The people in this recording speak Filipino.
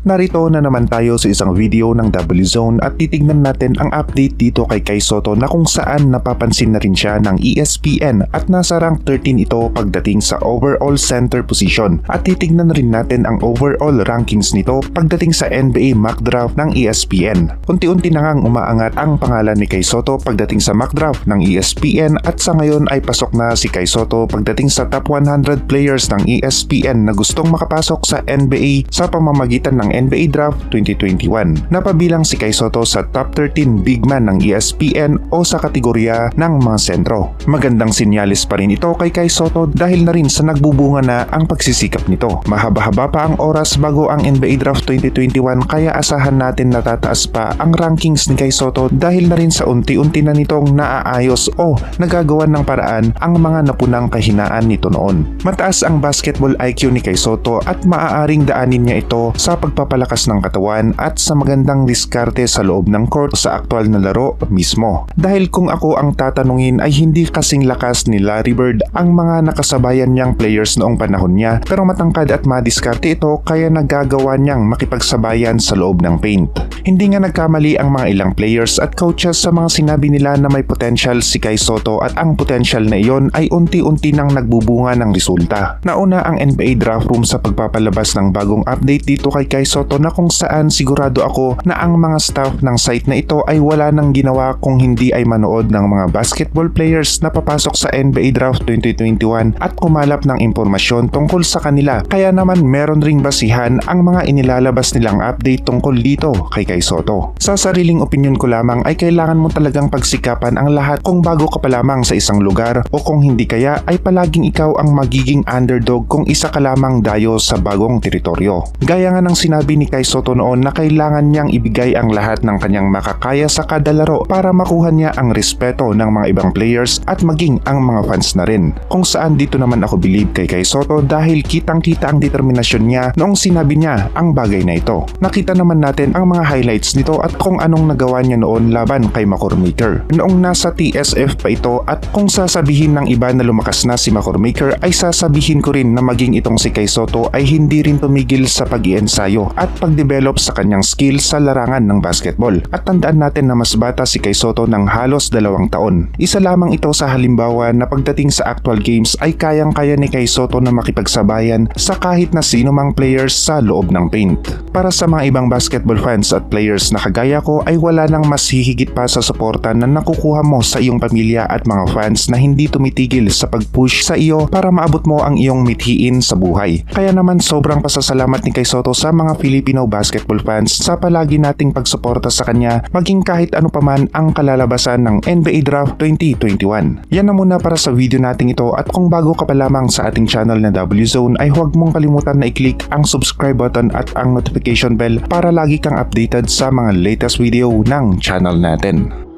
Narito na naman tayo sa isang video ng W-Zone at titignan natin ang update dito kay Kai Sotto na kung saan napapansin na rin siya ng ESPN at nasa rank 13 ito pagdating sa overall center position at titignan rin natin ang overall rankings nito pagdating sa NBA mock draft ng ESPN. Unti-unti na ngang umaangat ang pangalan ni Kai Sotto pagdating sa mock draft ng ESPN at sa ngayon ay pasok na si Kai Sotto pagdating sa top 100 players ng ESPN na gustong makapasok sa NBA sa pamamagitan ng NBA Draft 2021. Napabilang si Kai Sotto sa top 13 big man ng ESPN o sa kategorya ng mga sentro. Magandang sinyalis pa rin ito kay Kai Sotto dahil na rin sa nagbubunga na ang pagsisikap nito. Mahaba-haba pa ang oras bago ang NBA Draft 2021 kaya asahan natin na tataas pa ang rankings ni Kai Sotto dahil na rin sa unti-unti na nitong naaayos o nagagawan ng paraan ang mga napunang kahinaan nito noon. Mataas ang basketball IQ ni Kai Sotto at maaaring daanin niya ito sa pagpapalakas ng katawan at sa magandang diskarte sa loob ng court sa aktwal na laro mismo. Dahil kung ako ang tatanungin ay hindi kasing lakas ni Larry Bird ang mga nakasabayan niyang players noong panahon niya pero matangkad at madiskarte ito kaya nagagawa niyang makipagsabayan sa loob ng paint. Hindi nga nagkamali ang mga ilang players at coaches sa mga sinabi nila na may potential si Kai Sotto at ang potential na iyon ay unti-unti nang nagbubunga ng resulta. Nauna ang NBA draft room sa pagpapalabas ng bagong update dito kay Kai Sotto na kung saan sigurado ako na ang mga staff ng site na ito ay wala nang ginawa kung hindi ay manood ng mga basketball players na papasok sa NBA Draft 2021 at kumalap ng impormasyon tungkol sa kanila. Kaya naman meron ring basihan ang mga inilalabas nilang update tungkol dito kay Kai Sotto. Sa sariling opinion ko lamang ay kailangan mo talagang pagsikapan ang lahat kung bago ka pa lamang sa isang lugar o kung hindi kaya ay palaging ikaw ang magiging underdog kung isa ka lamang dayo sa bagong teritoryo. Gaya nga ng sinabi ni Kai Sotto noon na kailangan niyang ibigay ang lahat ng kanyang makakaya sa kada laro para makuha niya ang respeto ng mga ibang players at maging ang mga fans na rin. Kung saan dito naman ako believe kay Kai Sotto dahil kitang-kita ang determinasyon niya noong sinabi niya ang bagay na ito. Nakita naman natin ang mga highlights nito at kung anong nagawa niya noon laban kay McCormaker. Noong nasa TSF pa ito at kung sasabihin ng iba na lumakas na si McCormaker ay sasabihin ko rin na maging itong si Kai Sotto ay hindi rin tumigil sa pag-iensayo at pag-develop sa kanyang skill sa larangan ng basketball. At tandaan natin na mas bata si Kai Sotto ng halos 2 taon. Isa lamang ito sa halimbawa na pagdating sa actual games ay kayang-kaya ni Kai Sotto na makipagsabayan sa kahit na sino mang players sa loob ng paint. Para sa mga ibang basketball fans at players na kagaya ko ay wala nang mas hihigit pa sa suporta na nakukuha mo sa iyong pamilya at mga fans na hindi tumitigil sa pag-push sa iyo para maabot mo ang iyong mithiin sa buhay. Kaya naman sobrang pasasalamat ni Kai Sotto sa mga Filipino basketball fans sa palagi nating pagsuporta sa kanya maging kahit ano paman ang kalalabasan ng NBA Draft 2021. Yan na muna para sa video nating ito at kung bago ka pa lamang sa ating channel na W-Zone ay huwag mong kalimutan na i-click ang subscribe button at ang notification bell para lagi kang updated sa mga latest video ng channel natin.